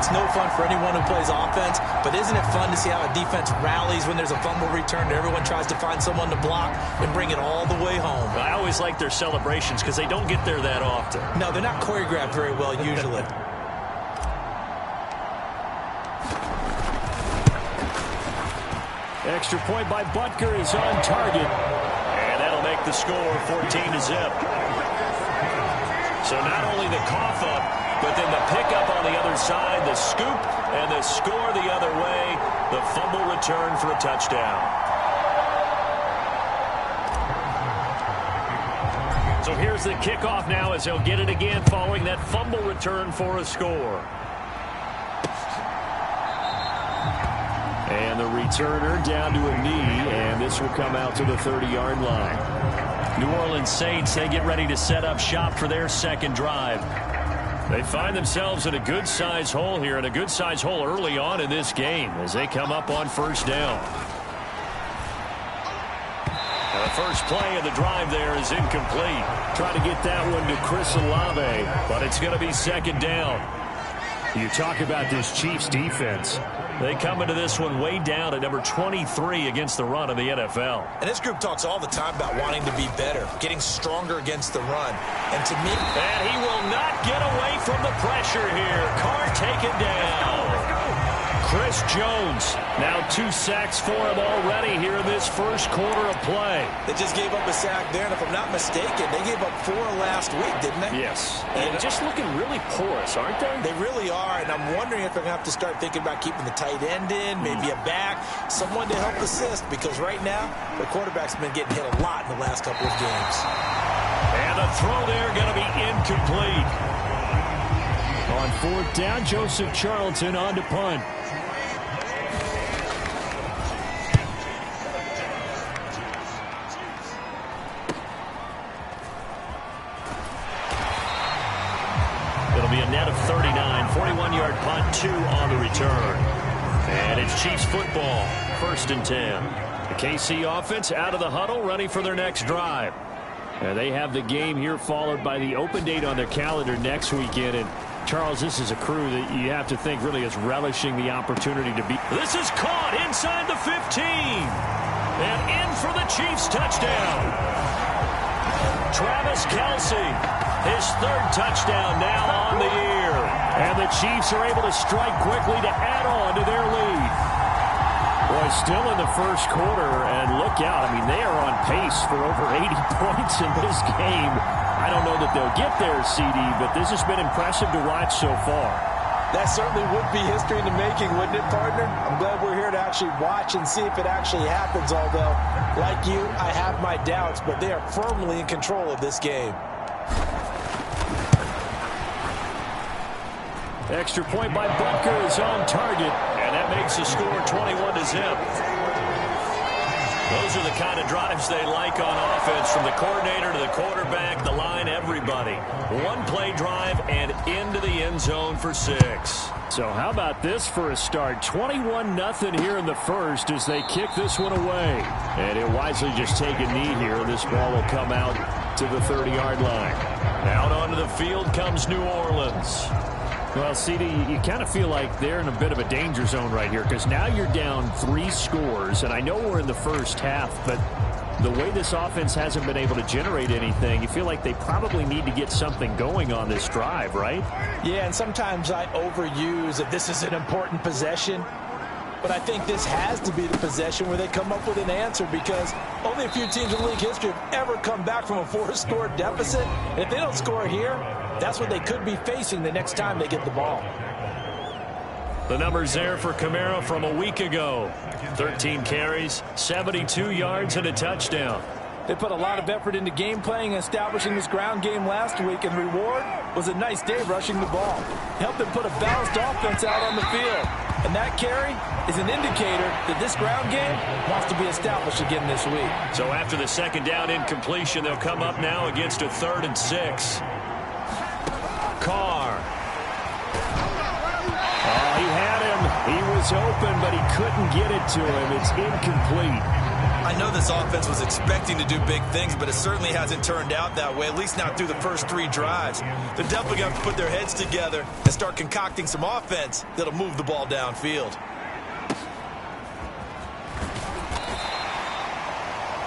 It's no fun for anyone who plays offense, but isn't it fun to see how a defense rallies when there's a fumble return and everyone tries to find someone to block and bring it all the way home? I always like their celebrations because they don't get there that often. No, they're not choreographed very well usually. Extra point by Butker is on target. And that'll make the score 14-0. So not only the cough up, but then the pickup on the other side, the scoop, and the score the other way. The fumble return for a touchdown. So here's the kickoff now as they'll get it again following that fumble return for a score. And the returner down to a knee, and this will come out to the 30-yard line. New Orleans Saints, they get ready to set up shop for their second drive. They find themselves in a good-sized hole here, and a good-sized hole early on in this game as they come up on first down. Now the first play of the drive there is incomplete. Trying to get that one to Chris Olave, but it's going to be second down. You talk about this Chiefs defense. They come into this one way down at number 23 against the run of the NFL. And this group talks all the time about wanting to be better, getting stronger against the run. And to me... And he will not get away from the pressure here. Carr taken down. Chris Jones, now 2 sacks for him already here in this first quarter of play. They just gave up a sack there, and if I'm not mistaken, they gave up 4 last week, didn't they? Yes. And just looking really porous, aren't they? They really are, and I'm wondering if they're going to have to start thinking about keeping the tight end in, maybe a back, someone to help assist, because right now, the quarterback's been getting hit a lot in the last couple of games. And a throw there going to be incomplete. On fourth down, Joseph Charlton on to punt. Be a net of 39, 41-yard punt, 2 on the return. And it's Chiefs football, 1st and 10. The KC offense out of the huddle, ready for their next drive. And they have the game here followed by the open date on their calendar next weekend. And Charles, this is a crew that you have to think really is relishing the opportunity to be. This is caught inside the 15. And in for the Chiefs touchdown. Travis Kelce. His 3rd touchdown now on the year. And the Chiefs are able to strike quickly to add on to their lead. Boy, still in the first quarter, and look out. I mean, they are on pace for over 80 points in this game. I don't know that they'll get there, CD, but this has been impressive to watch so far. That certainly would be history in the making, wouldn't it, partner? I'm glad we're here to actually watch and see if it actually happens, although, like you, I have my doubts, but they are firmly in control of this game. Extra point by Butker is on target, and that makes the score 21-0. Those are the kind of drives they like on offense, from the coordinator to the quarterback, the line, everybody. 1-play drive and into the end zone for 6. So how about this for a start? 21-0 here in the first as they kick this one away. And he'll wisely just take a knee here. This ball will come out to the 30-yard line. Out onto the field comes New Orleans. Well, CD, you kind of feel like they're in a bit of a danger zone right here, because now you're down 3 scores, and I know we're in the first half, but the way this offense hasn't been able to generate anything, you feel like they probably need to get something going on this drive, right? Yeah, and sometimes I overuse that this is an important possession, but I think this has to be the possession where they come up with an answer, because only a few teams in league history have ever come back from a 4-score deficit, and if they don't score here, that's what they could be facing the next time they get the ball. The numbers there for Kamara from a week ago. 13 carries, 72 yards, and a touchdown. They put a lot of effort into game playing and establishing this ground game last week, and reward was a nice day rushing the ball. Helped them put a balanced offense out on the field. And that carry is an indicator that this ground game wants to be established again this week. So after the second down incompletion, they'll come up now against a 3rd and 6. Carr. Oh, he had him. He was open, but he couldn't get it to him. It's incomplete. I know this offense was expecting to do big things, but it certainly hasn't turned out that way, at least not through the first 3 drives. They're definitely going to put their heads together and start concocting some offense that'll move the ball downfield.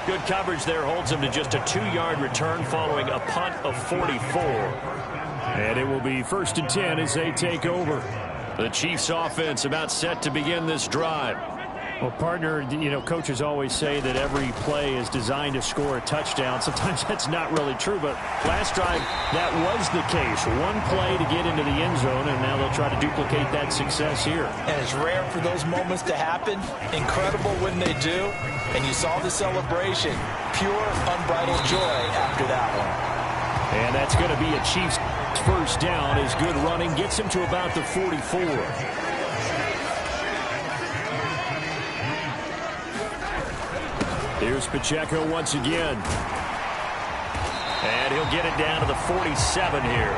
Good coverage there holds them to just a 2-yard return following a punt of 44. And it will be 1st and 10 as they take over. The Chiefs offense about set to begin this drive. Well, partner, you know, coaches always say that every play is designed to score a touchdown. Sometimes that's not really true, but last drive, that was the case. One play to get into the end zone, and now they'll try to duplicate that success here. And it's rare for those moments to happen. Incredible when they do. And you saw the celebration. Pure, unbridled joy after that one. And that's going to be a Chiefs first down as good running gets him to about the 44. Here's Pacheco once again. And he'll get it down to the 47 here.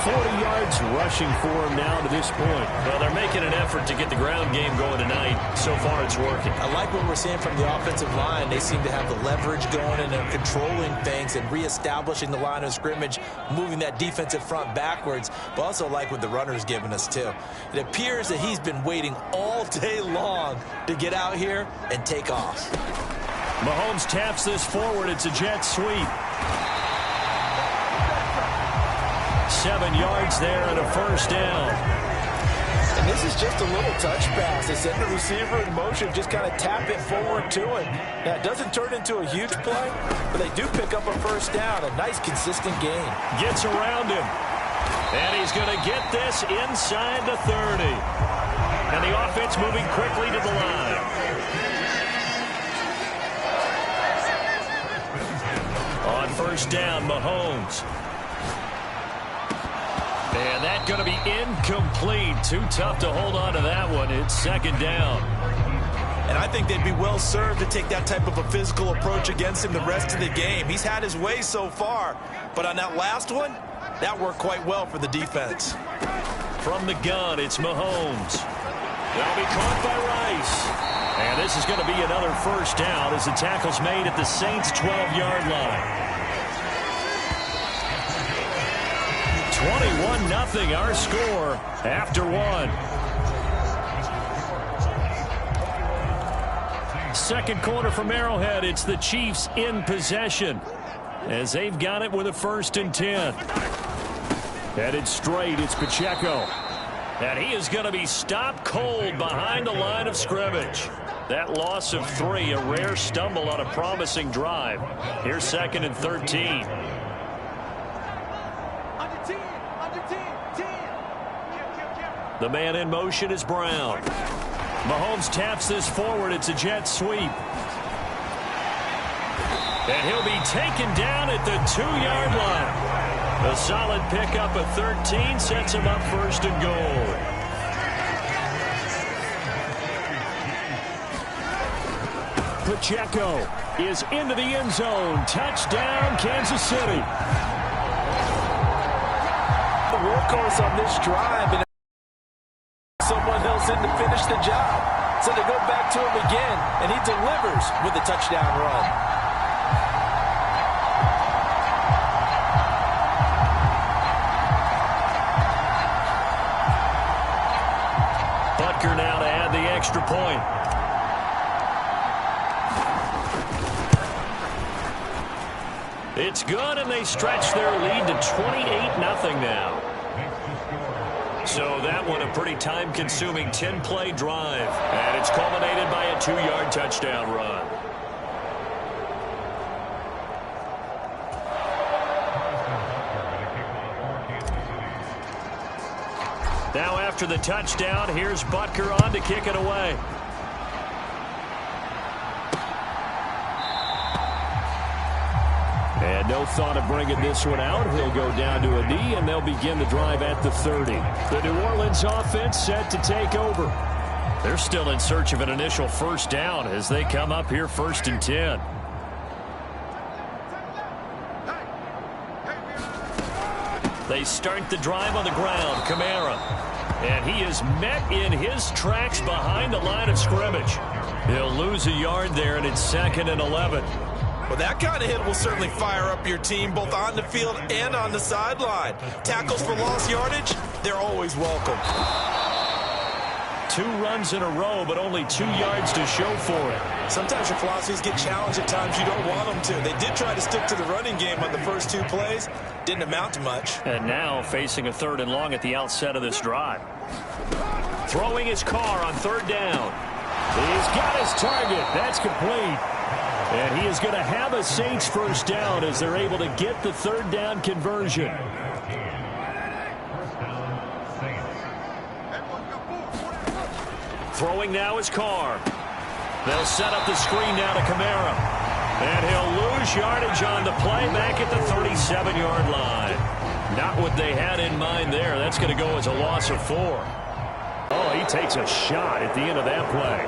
40 yards rushing for him now to this point. Well, they're making an effort to get the ground game going tonight. So far, it's working. I like what we're seeing from the offensive line. They seem to have the leverage going, and they're controlling things and reestablishing the line of scrimmage, moving that defensive front backwards. But also like what the runner's giving us, too. It appears that he's been waiting all day long to get out here and take off. Mahomes taps this forward. It's a jet sweep. 7 yards there and a first down. And this is just a little touch pass. They send the receiver in motion, just kind of tap it forward to him. Now, it doesn't turn into a huge play, but they do pick up a first down. A nice, consistent gain. Gets around him. And he's going to get this inside the 30. And the offense moving quickly to the line. On first down, Mahomes. And that's going to be incomplete. Too tough to hold on to that one. It's second down. And I think they'd be well served to take that type of a physical approach against him the rest of the game. He's had his way so far, but on that last one, that worked quite well for the defense. From the gun, it's Mahomes. That'll be caught by Rice. And this is going to be another first down as the tackle's made at the Saints' 12-yard line. 21-0 our score after one. Second quarter from Arrowhead. It's the Chiefs in possession as they've got it with a 1st and 10. Headed straight, it's Pacheco. And he is going to be stopped cold behind the line of scrimmage. That loss of 3, a rare stumble on a promising drive. Here's 2nd and 13. The man in motion is Brown. Mahomes taps this forward. It's a jet sweep. And he'll be taken down at the 2-yard line. A solid pickup of 13 sets him up 1st and goal. Pacheco is into the end zone. Touchdown, Kansas City. The workhorse on this drive, and someone else in to finish the job. So they go back to him again, and he delivers with a touchdown run. Butker now to add the extra point. It's good, and they stretch their lead to 28-0 now. So that one a pretty time-consuming 10-play drive. And it's culminated by a 2-yard touchdown run. Now after the touchdown, here's Butker on to kick it away. And no thought of bringing this one out. He'll go down to a knee, and they'll begin the drive at the 30. The New Orleans offense set to take over. They're still in search of an initial first down as they come up here 1st and 10. They start the drive on the ground. Kamara. And he is met in his tracks behind the line of scrimmage. He'll lose a yard there, and it's 2nd and 11. Well, that kind of hit will certainly fire up your team, both on the field and on the sideline. Tackles for lost yardage, they're always welcome. 2 runs in a row, but only 2 yards to show for it. Sometimes your philosophies get challenged at times you don't want them to. They did try to stick to the running game on the first 2 plays. Didn't amount to much. And now facing a 3rd and long at the outset of this drive. Throwing his car on 3rd down. He's got his target. That's complete. And he is going to have a Saints first down as they're able to get the 3rd down conversion. Throwing now is Carr. They'll set up the screen now to Kamara. And he'll lose yardage on the play back at the 37-yard line. Not what they had in mind there. That's going to go as a loss of 4. Oh, he takes a shot at the end of that play.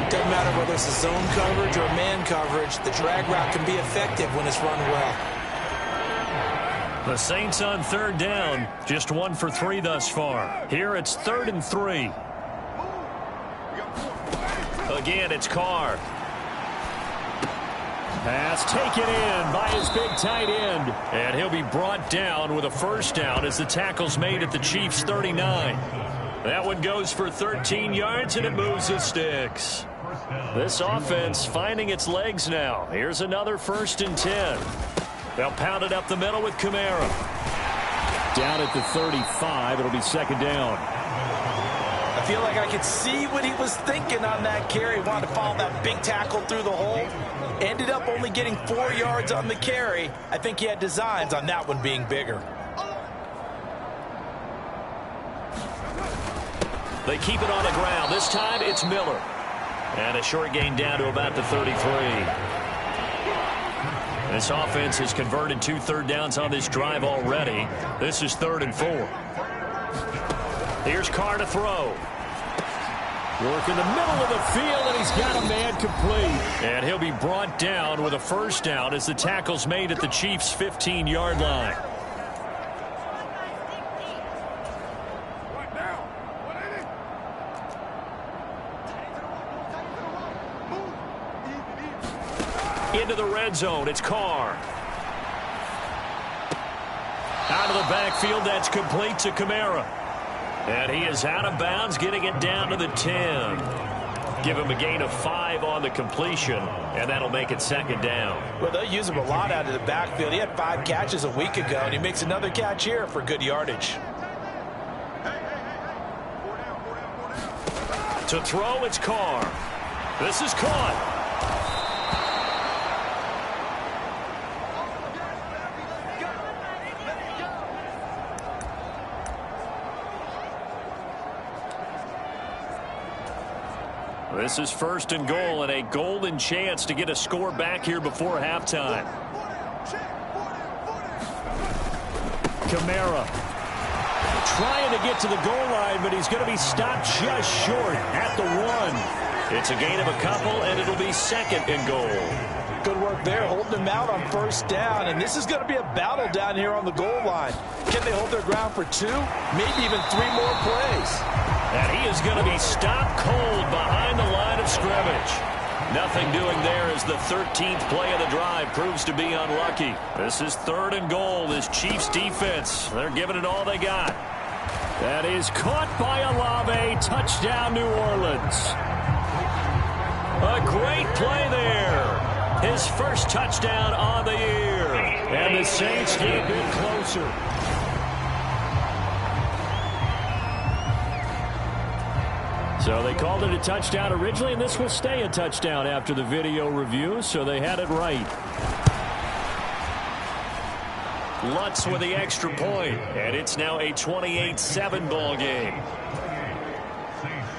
Doesn't matter whether it's a zone coverage or man coverage, the drag route can be effective when it's run well. The Saints on 3rd down, just 1 for 3 thus far. Here it's 3rd and 3. Again, it's Carr. Pass taken in by his big tight end. And he'll be brought down with a first down as the tackle's made at the Chiefs' 39. That one goes for 13 yards, and it moves the sticks. This offense finding its legs now. Here's another 1st and 10. They'll pound it up the middle with Kamara. Down at the 35, it'll be 2nd down. I feel like I could see what he was thinking on that carry. He wanted to follow that big tackle through the hole. Ended up only getting 4 yards on the carry. I think he had designs on that one being bigger. They keep it on the ground. This time it's Miller. And a short gain down to about the 33. This offense has converted 2 third downs on this drive already. This is 3rd and 4. Here's Carr to throw. Work in the middle of the field, and he's got a man complete. And he'll be brought down with a first down as the tackle's made at the Chiefs' 15-yard line. Into the red zone, it's Carr. Out of the backfield, that's complete to Kamara. And he is out of bounds, getting it down to the 10. Give him a gain of 5 on the completion, and that'll make it 2nd down. Well, they'll use him a lot out of the backfield. He had 5 catches a week ago, and he makes another catch here for good yardage. To throw, it's Carr. This is caught. This is 1st and goal, and a golden chance to get a score back here before halftime. Kamara trying to get to the goal line, but he's going to be stopped just short at the 1. It's a gain of a couple, and it'll be 2nd and goal. Good work there, holding him out on first down, and this is going to be a battle down here on the goal line. Can they hold their ground for 2, maybe even 3 more plays? And he is going to be stopped cold behind the line of scrimmage. Nothing doing there as the 13th play of the drive proves to be unlucky. This is 3rd and goal. This Chiefs defense, they're giving it all they got. That is caught by Olave. Touchdown, New Orleans. A great play there. His first touchdown on the year. And the Saints get a bit closer. So they called it a touchdown originally, and this will stay a touchdown after the video review, so they had it right. Lutz with the extra point, and it's now a 28-7 ball game.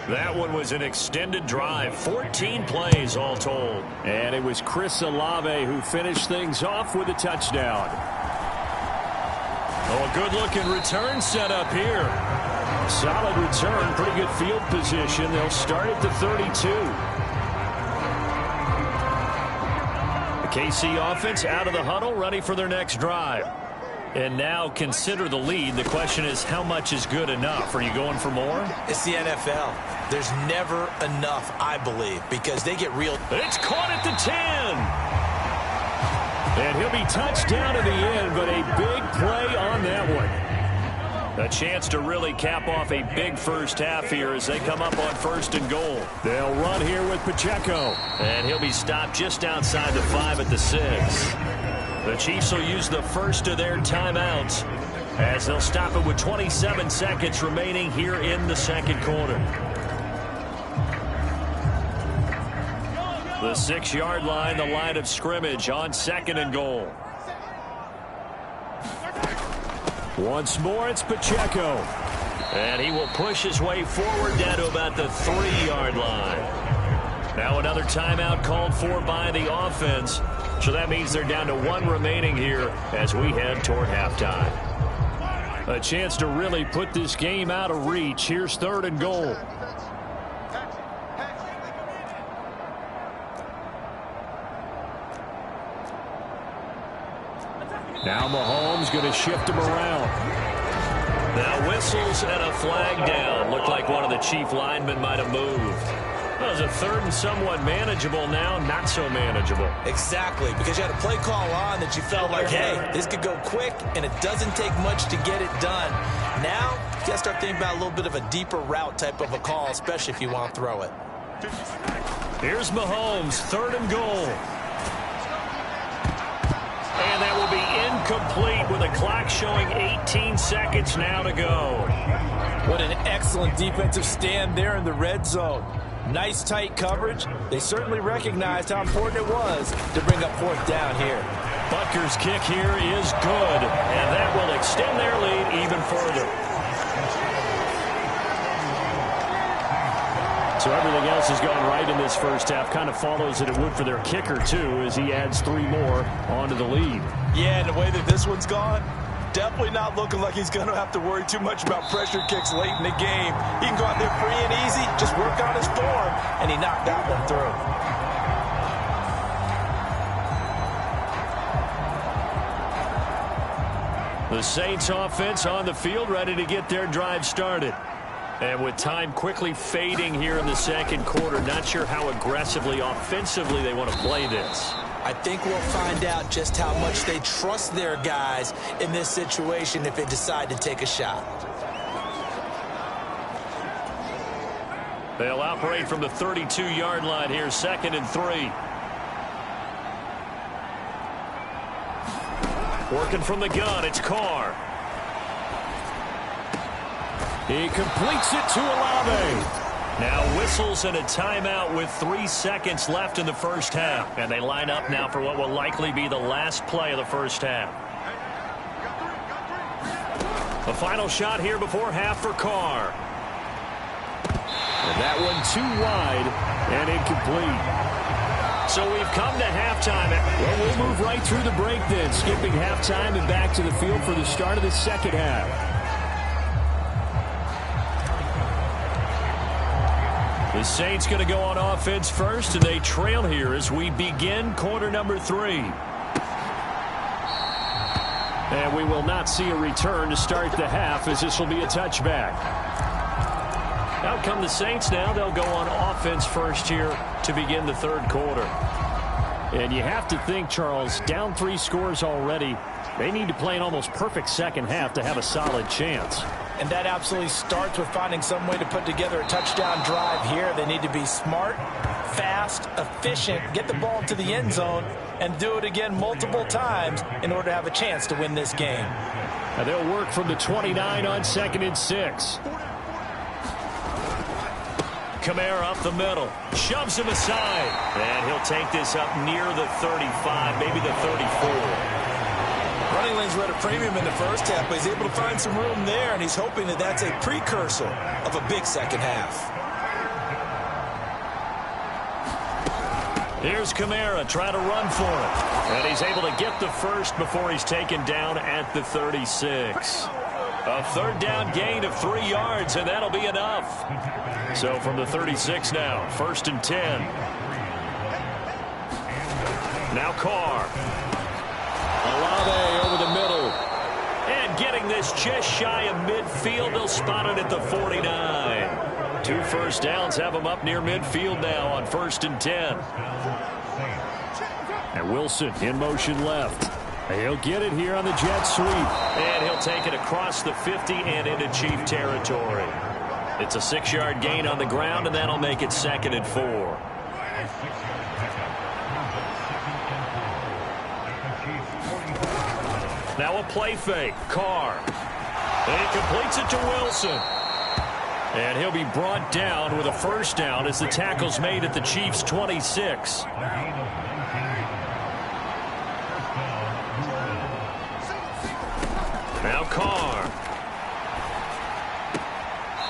That one was an extended drive, 14 plays all told. And it was Chris Olave who finished things off with a touchdown. Oh, a good-looking return set up here. Solid return, pretty good field position. They'll start at the 32. The KC offense out of the huddle, ready for their next drive. And now consider the lead. The question is, how much is good enough? Are you going for more? It's the NFL. There's never enough, I believe, because they get real. It's caught at the 10. And he'll be touched down at the end, but a big play on that one. A chance to really cap off a big first half here as they come up on 1st and goal. They'll run here with Pacheco. And he'll be stopped just outside the 5 at the 6. The Chiefs will use the first of their timeouts as they'll stop it with 27 seconds remaining here in the second quarter. The 6-yard line, the line of scrimmage on 2nd and goal. Once more, it's Pacheco. And he will push his way forward down to about the 3-yard line. Now another timeout called for by the offense. So that means they're down to 1 remaining here as we head toward halftime. A chance to really put this game out of reach. Here's 3rd and goal. Now Mahomes going to shift him around. Now whistles and a flag down. Looked like one of the Chief linemen might have moved. Well, it was a 3rd and somewhat manageable, now not so manageable. Exactly, because you had a play call on that you felt like, hey, this could go quick, and it doesn't take much to get it done. Now, you got to start thinking about a little bit of a deeper route type of a call, especially if you want to throw it. Here's Mahomes, 3rd and goal. And that will be incomplete with a clock showing 18 seconds now to go. What an excellent defensive stand there in the red zone. Nice tight coverage. They certainly recognized how important it was to bring up 4th down here. Butker's kick here is good, and that will extend their lead even further. So everything else has gone right in this first half. Kind of follows that it would for their kicker, too, as he adds 3 more onto the lead. Yeah, and the way that this one's gone, definitely not looking like he's going to have to worry too much about pressure kicks late in the game. He can go out there free and easy, just work on his form, and he knocked that one through. The Saints offense on the field, ready to get their drive started. And with time quickly fading here in the second quarter, not sure how aggressively, offensively they want to play this. I think we'll find out just how much they trust their guys in this situation if they decide to take a shot. They'll operate from the 32-yard line here, 2nd and 3. Working from the gun, it's Carr. He completes it to Olave. Now whistles and a timeout with 3 seconds left in the first half. And they line up now for what will likely be the last play of the first half. The final shot here before half for Carr. And that one too wide and incomplete. So we've come to halftime. Well, we'll move right through the break then, skipping halftime and back to the field for the start of the second half. The Saints going to go on offense first, and they trail here as we begin quarter number 3. And we will not see a return to start the half, as this will be a touchback. Out come the Saints now. They'll go on offense first here to begin the third quarter. And you have to think, Charles, down 3 scores already. They need to play an almost perfect second half to have a solid chance. And that absolutely starts with finding some way to put together a touchdown drive here. They need to be smart, fast, efficient, get the ball to the end zone, and do it again multiple times in order to have a chance to win this game. Now they'll work from the 29 on 2nd and 6. Kamara up the middle, shoves him aside, and he'll take this up near the 35, maybe the 34. Running lanes were at a premium in the first half, but he's able to find some room there, and he's hoping that that's a precursor of a big second half. Here's Kamara trying to run for it, and he's able to get the first before he's taken down at the 36. A 3rd down gain of 3 yards, and that'll be enough. So from the 36 now, 1st and 10. Now Carr. Olave over the middle. Hitting this just shy of midfield. They'll spot it at the 49. 2 first downs have them up near midfield now on 1st and 10. And Wilson in motion left. He'll get it here on the jet sweep. And he'll take it across the 50 and into Chief territory. It's a 6-yard gain on the ground, and that'll make it 2nd and 4. Now a play fake. Carr. And he completes it to Wilson. And he'll be brought down with a first down as the tackle's made at the Chiefs' 26. Now Carr.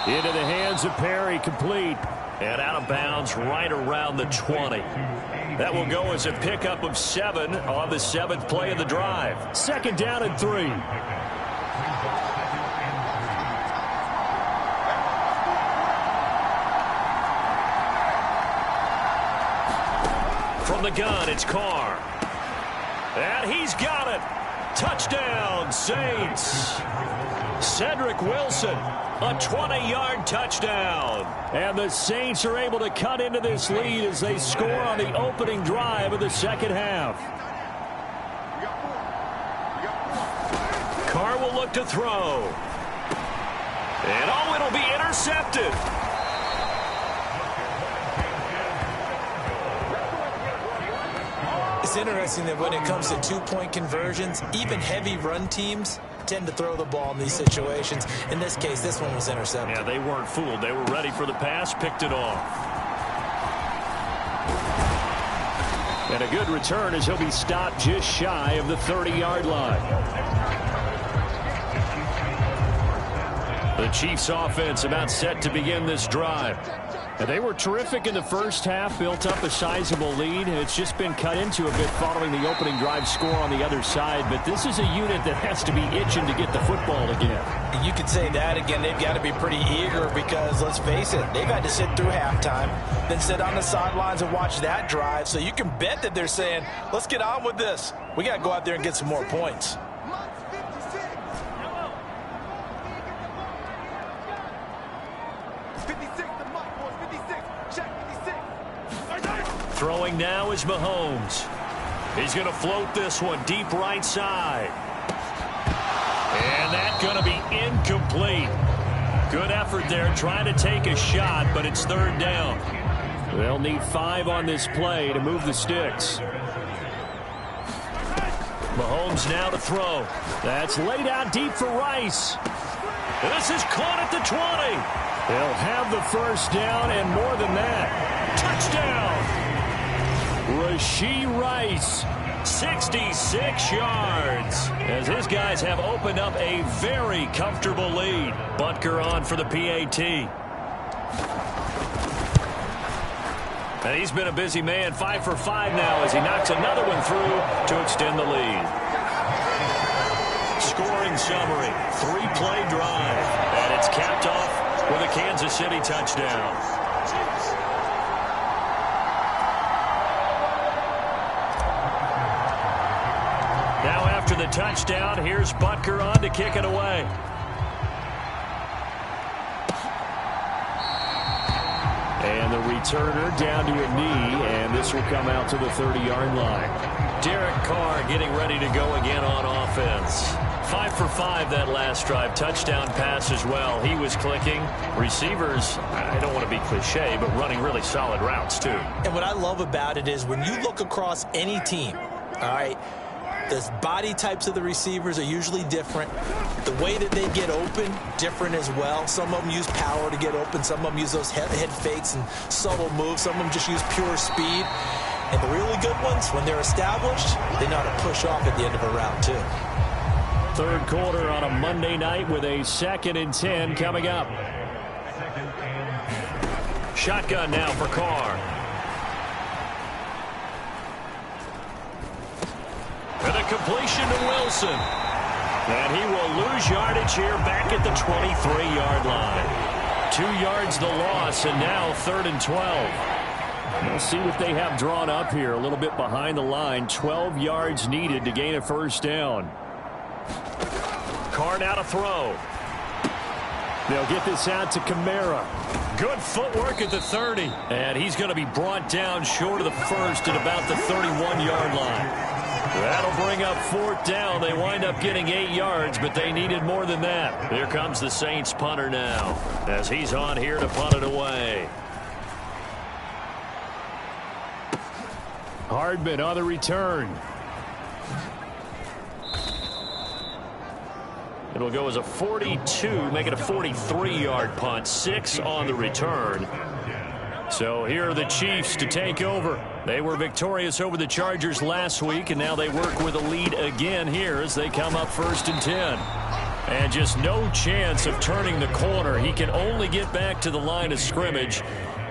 Into the hands of Perry, complete. And out of bounds right around the 20. That will go as a pickup of 7 on the 7th play of the drive. 2nd down and 3. From the gun, it's Carr. And he's got it. Touchdown, Saints. Cedric Wilson, a 20-yard touchdown. And the Saints are able to cut into this lead as they score on the opening drive of the second half. Carr will look to throw. And oh, it'll be intercepted. It's interesting that when it comes to 2-point conversions, even heavy run teams tend to throw the ball in these situations. In this case, this one was intercepted. Yeah, they weren't fooled. They were ready for the pass, picked it off. And a good return as he'll be stopped just shy of the 30-yard line. The Chiefs offense about set to begin this drive. And they were terrific in the first half, built up a sizable lead, and it's just been cut into a bit following the opening drive score on the other side. But this is a unit that has to be itching to get the football again. You could say that again. They've got to be pretty eager because, let's face it, they've had to sit through halftime, then sit on the sidelines and watch that drive. So you can bet that they're saying, let's get on with this. We got to go out there and get some more points. Throwing now is Mahomes. He's going to float this one deep right side. And that's going to be incomplete. Good effort there trying to take a shot, but it's 3rd down. They'll need 5 on this play to move the sticks. Mahomes now to throw. That's laid out deep for Rice. This is caught at the 20. They'll have the first down and more than that. Touchdown. Rashee Rice, 66 yards, as his guys have opened up a very comfortable lead. Butker on for the PAT. And he's been a busy man, 5 for 5 now as he knocks another one through to extend the lead. Scoring summary, 3-play drive, and it's capped off with a Kansas City touchdown. Now after the touchdown, here's Butker on to kick it away. And the returner down to a knee, and this will come out to the 30-yard line. Derek Carr getting ready to go again on offense. 5 for 5 that last drive. Touchdown pass as well. He was clicking. Receivers, I don't want to be cliche, but running really solid routes too. And what I love about it is when you look across any team, all right, the body types of the receivers are usually different. The way that they get open, different as well. Some of them use power to get open. Some of them use those head fakes and subtle moves. Some of them just use pure speed. And the really good ones, when they're established, they know how to push off at the end of a route too. 3rd quarter on a Monday night with a 2nd and 10 coming up. Shotgun now for Carr. And a completion to Wilson. And he will lose yardage here back at the 23-yard line. 2 yards the loss, and now 3rd and 12. We'll see what they have drawn up here. A little bit behind the line. 12 yards needed to gain a first down. Carr now to throw. They'll get this out to Kamara. Good footwork at the 30. And he's going to be brought down short of the first at about the 31-yard line. That'll bring up 4th down. They wind up getting 8 yards, but they needed more than that. Here comes the Saints punter now as he's on here to punt it away. Hardman on the return. It'll go as a 42, make it a 43-yard punt, 6 on the return. So here are the Chiefs to take over. They were victorious over the Chargers last week, and now they work with a lead again here as they come up 1st and 10. And just no chance of turning the corner. He can only get back to the line of scrimmage.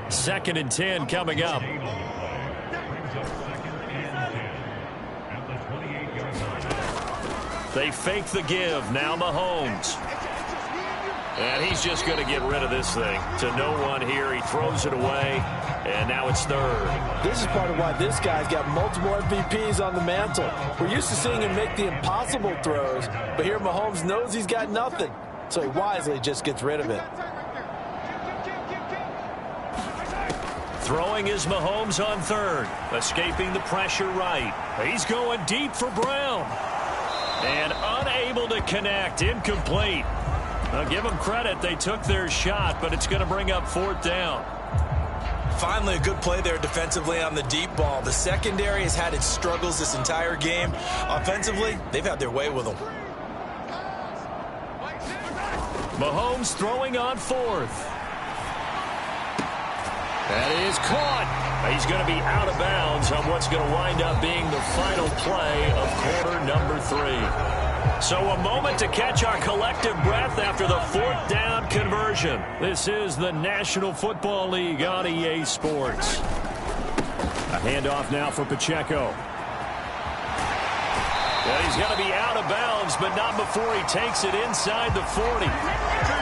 2nd and 10 coming up. They fake the give. Now Mahomes. And he's just going to get rid of this thing. To no one here. He throws it away. And now it's 3rd. This is part of why this guy's got multiple MVPs on the mantle. We're used to seeing him make the impossible throws, but here Mahomes knows he's got nothing. So he wisely just gets rid of it. Throwing is Mahomes on 3rd. Escaping the pressure right. He's going deep for Brown. And unable to connect. Incomplete. Now give them credit. They took their shot, but it's going to bring up 4th down. Finally, a good play there defensively on the deep ball. The secondary has had its struggles this entire game. Offensively, they've had their way with them. Mahomes throwing on 4th. That is caught. He's going to be out of bounds on what's going to wind up being the final play of quarter number 3. So a moment to catch our collective breath after the 4th down conversion. This is the National Football League on EA Sports. A handoff now for Pacheco. Well, he's going to be out of bounds, but not before he takes it inside the 40.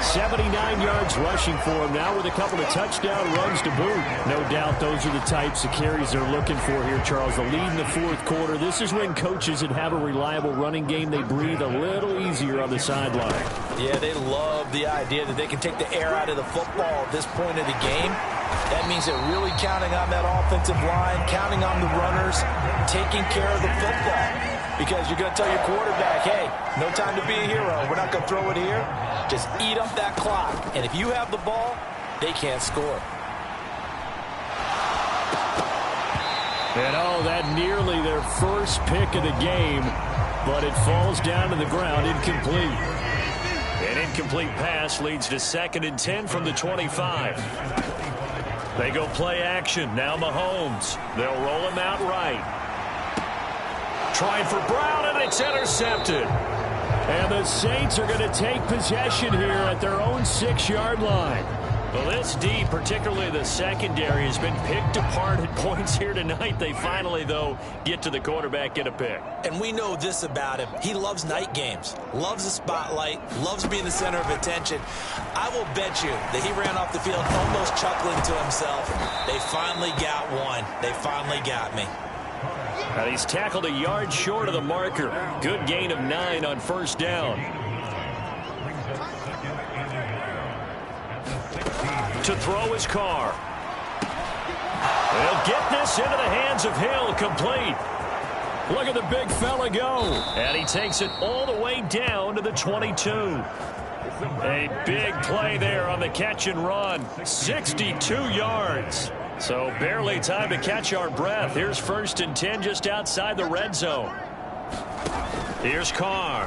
79 yards rushing for him now with a couple of touchdown runs to boot. No doubt those are the types of carries they're looking for here, Charles. The lead in the 4th quarter. This is when coaches that have a reliable running game, they breathe a little easier on the sideline. Yeah, they love the idea that they can take the air out of the football at this point of the game. That means they're really counting on that offensive line, counting on the runners, taking care of the football. Because you're going to tell your quarterback, hey, no time to be a hero. We're not going to throw it here. Just eat up that clock. And if you have the ball, they can't score. And oh, that nearly their first pick of the game, but it falls down to the ground incomplete. An incomplete pass leads to 2nd and 10 from the 25. They go play action. Now Mahomes. They'll roll him out right. Trying for Brown, and it's intercepted. And the Saints are going to take possession here at their own 6-yard line. Well, this D, particularly the secondary, has been picked apart at points here tonight. They finally, though, get to the quarterback, get a pick. And we know this about him. He loves night games, loves the spotlight, loves being the center of attention. I will bet you that he ran off the field almost chuckling to himself. They finally got one. They finally got me. And he's tackled a yard short of the marker. Good gain of 9 on 1st down. To throw his Carr. They'll get this into the hands of Hill, complete. Look at the big fella go. And he takes it all the way down to the 22. A big play there on the catch and run. 62 yards. So barely time to catch our breath. Here's 1st and 10 just outside the red zone. Here's Carr.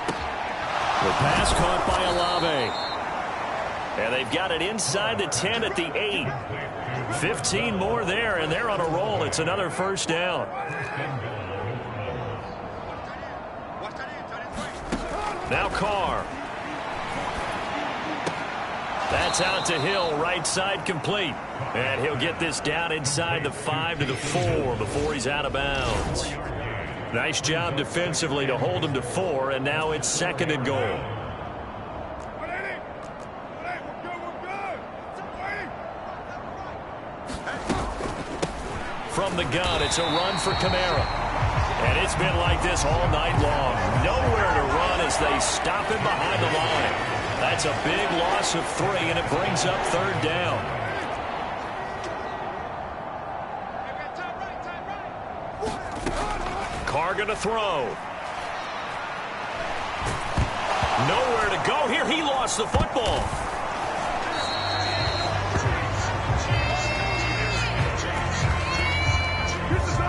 The pass caught by Olave. And they've got it inside the 10 at the 8. 15 more there, and they're on a roll. It's another 1st down. Now Carr. That's out to Hill, right side complete. And he'll get this down inside the 5 to the 4 before he's out of bounds. Nice job defensively to hold him to 4, and now it's 2nd and goal. From the gun, it's a run for Kamara. And it's been like this all night long. Nowhere to run as they stop him behind the line. That's a big loss of 3, and it brings up 3rd down. Carr going to throw. Nowhere to go here. He lost the football.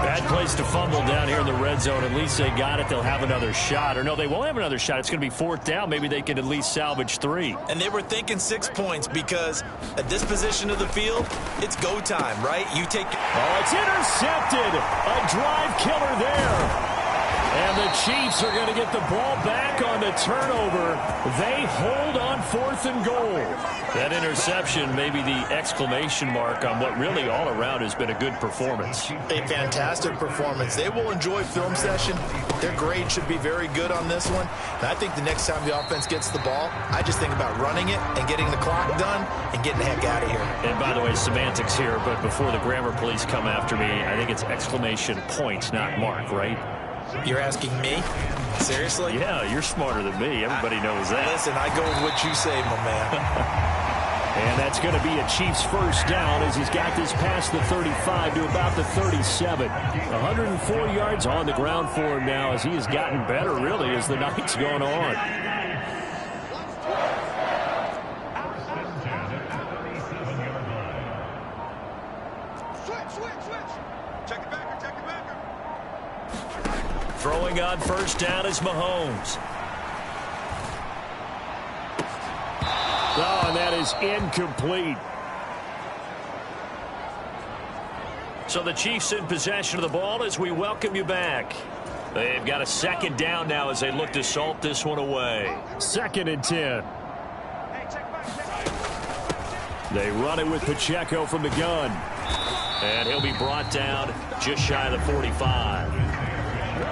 Bad place to fumble down here in the red zone. At least they got it. They'll have another shot. Or no, they won't have another shot. It's going to be 4th down. Maybe they could at least salvage 3. And they were thinking 6 points because at this position of the field, it's go time, right? You take... Oh, it's intercepted. A drive killer there. And the Chiefs are going to get the ball back on the turnover. They hold on 4th and goal. That interception may be the exclamation mark on what really all around has been a good performance. A fantastic performance. They will enjoy film session. Their grade should be very good on this one. And I think the next time the offense gets the ball, I just think about running it and getting the clock done and getting the heck out of here. And by the way, semantics here, but before the grammar police come after me, I think it's exclamation point, not mark, right? You're asking me? Seriously? Yeah, you're smarter than me. Everybody knows that. Listen, I go with what you say, my man. And that's going to be a Chiefs 1st down as he's got this past the 35 to about the 37. 104 yards on the ground for him now as he has gotten better, really, as the night's going on. Throwing on 1st down is Mahomes. Oh, and that is incomplete. So the Chiefs in possession of the ball as we welcome you back. They've got a 2nd down now as they look to salt this one away. 2nd and 10. They run it with Pacheco from the gun. And he'll be brought down just shy of the 45.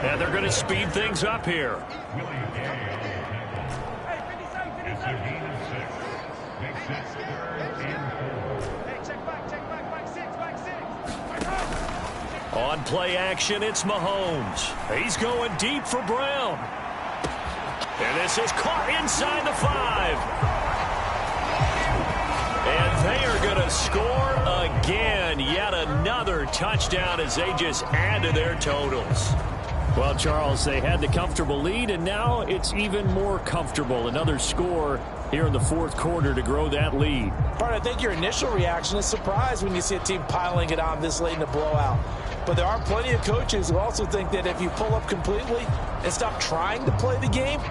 And they're going to speed things up here. On play action, it's Mahomes. He's going deep for Brown. And this is caught inside the 5. And they are going to score again. Yet another touchdown as they just add to their totals. Well, Charles, they had the comfortable lead, and now it's even more comfortable. Another score here in the 4th quarter to grow that lead. Bart, I think your initial reaction is surprise when you see a team piling it on this late in a blowout. But there are plenty of coaches who also think that if you pull up completely and stop trying to play the game,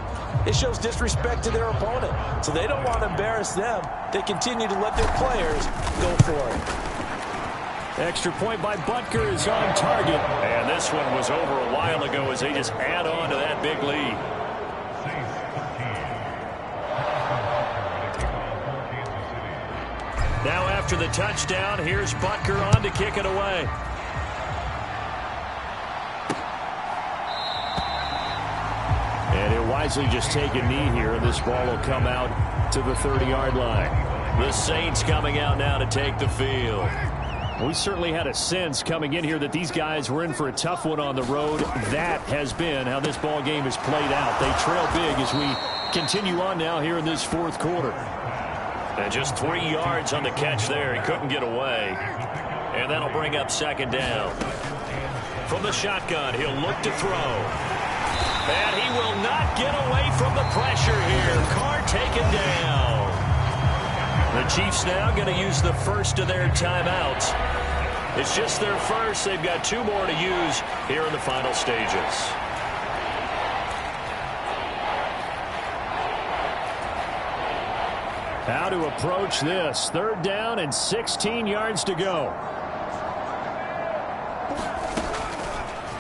it shows disrespect to their opponent. So they don't want to embarrass them. They continue to let their players go for it. Extra point by Butker is on target. And this one was over a while ago as they just add on to that big lead. Now after the touchdown, here's Butker on to kick it away. And he'll wisely just take a knee here, and this ball will come out to the 30-yard line. The Saints coming out now to take the field. We certainly had a sense coming in here that these guys were in for a tough one on the road. That has been how this ball game has played out. They trail big as we continue on now here in this 4th quarter. And just 3 yards on the catch there. He couldn't get away. And that'll bring up 2nd down. From the shotgun, he'll look to throw. And he will not get away from the pressure here. Carr taken down. The Chiefs now going to use the first of their timeouts. It's just their first. They've got 2 more to use here in the final stages. How to approach this. 3rd down and 16 yards to go.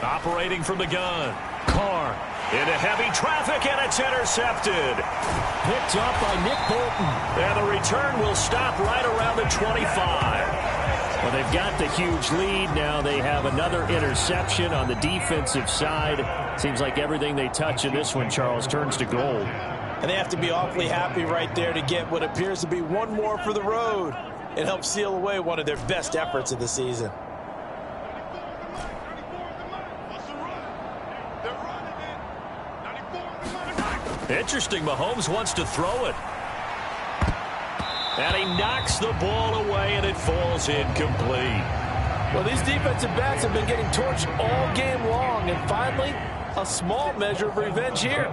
Operating from the gun. Carr into heavy traffic, and it's intercepted. Picked up by Nick Bolton. And the return will stop right around the 25. Well, they've got the huge lead. Now they have another interception on the defensive side. Seems like everything they touch in this one, Charles, turns to gold. And they have to be awfully happy right there to get what appears to be one more for the road. It helps seal away one of their best efforts of the season. Interesting, Mahomes wants to throw it. And he knocks the ball away, and it falls incomplete. Well, these defensive backs have been getting torched all game long, and finally, a small measure of revenge here.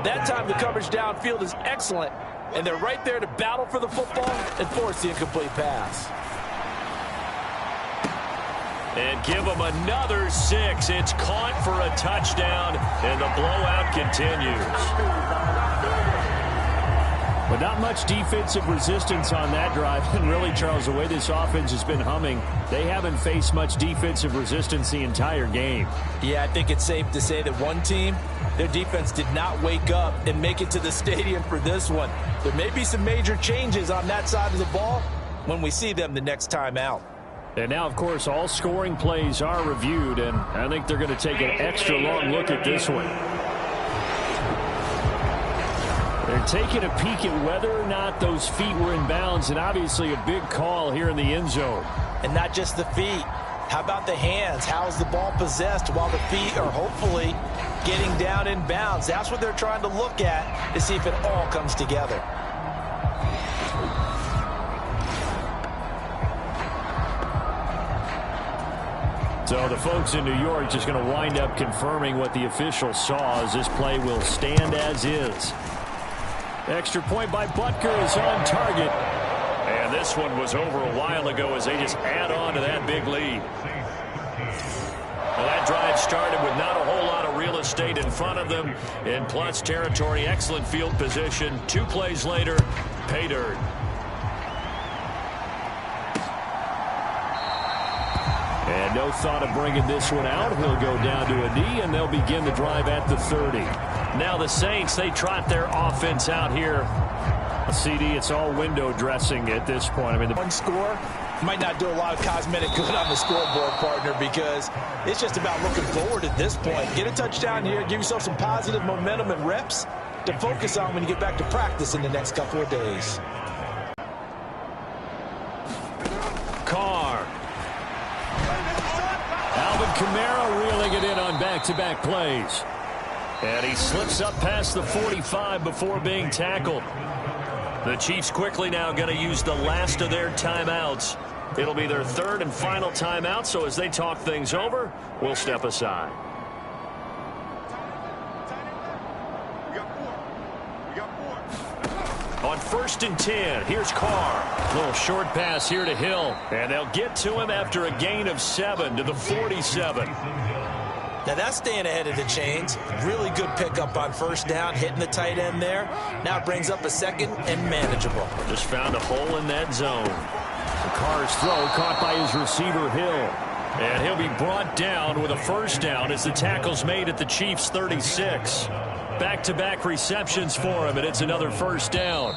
That time the coverage downfield is excellent, and they're right there to battle for the football and force the incomplete pass. And give them another 6. It's caught for a touchdown, and the blowout continues. But not much defensive resistance on that drive. And really, Charles, the way this offense has been humming, they haven't faced much defensive resistance the entire game. Yeah, I think it's safe to say that one team, their defense did not wake up and make it to the stadium for this one. There may be some major changes on that side of the ball when we see them the next time out. And now, of course, all scoring plays are reviewed, and I think they're going to take an extra long look at this one. They're taking a peek at whether or not those feet were in bounds, and obviously a big call here in the end zone. And not just the feet. How about the hands? How's the ball possessed while the feet are hopefully getting down in bounds? That's what they're trying to look at to see if it all comes together. So the folks in New York just going to wind up confirming what the official saw, as this play will stand as is. Extra point by Butker is on target. And this one was over a while ago as they just add on to that big lead. Well, that drive started with not a whole lot of real estate in front of them. In plus territory, excellent field position. 2 plays later, pay dirt. And no thought of bringing this one out. He'll go down to a knee, and they'll begin the drive at the 30. Now the Saints, they trot their offense out here. CD, it's all window dressing at this point. I mean, the one score might not do a lot of cosmetic good on the scoreboard, partner, because it's just about looking forward at this point. Get a touchdown here, give yourself some positive momentum and reps to focus on when you get back to practice in the next couple of days. Carr. Alvin Kamara reeling it in on back-to-back plays. And he slips up past the 45 before being tackled. The Chiefs quickly now going to use the last of their timeouts. It'll be their 3rd and final timeout, so as they talk things over, we'll step aside. On 1st and 10, here's Carr. Little short pass here to Hill. And they'll get to him after a gain of 7 to the 47. Now that's staying ahead of the chains. Really good pickup on 1st down, hitting the tight end there. Now it brings up a 2nd and manageable. Just found a hole in that zone. Carr's throw caught by his receiver, Hill. And he'll be brought down with a 1st down as the tackle's made at the Chiefs' 36. Back-to-back receptions for him, and it's another 1st down.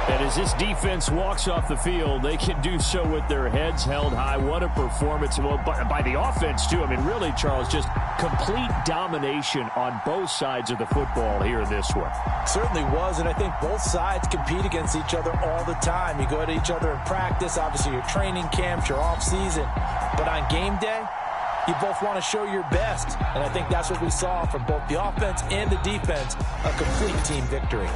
And as this defense walks off the field, they can do so with their heads held high. What a performance. Well, by the offense, too. I mean, really, Charles, just complete domination on both sides of the football here in this one. Certainly was, and I think both sides compete against each other all the time. You go at each other in practice, obviously your training camps, your off-season. But on game day, you both want to show your best. And I think that's what we saw from both the offense and the defense, a complete team victory.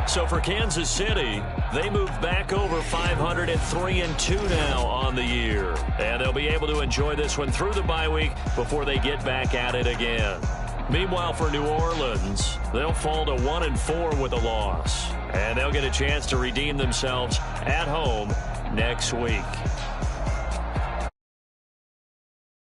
So for Kansas City, they move back over 503-2 now on the year. And they'll be able to enjoy this one through the bye week before they get back at it again. Meanwhile, for New Orleans, they'll fall to 1-4 with a loss. And they'll get a chance to redeem themselves at home next week.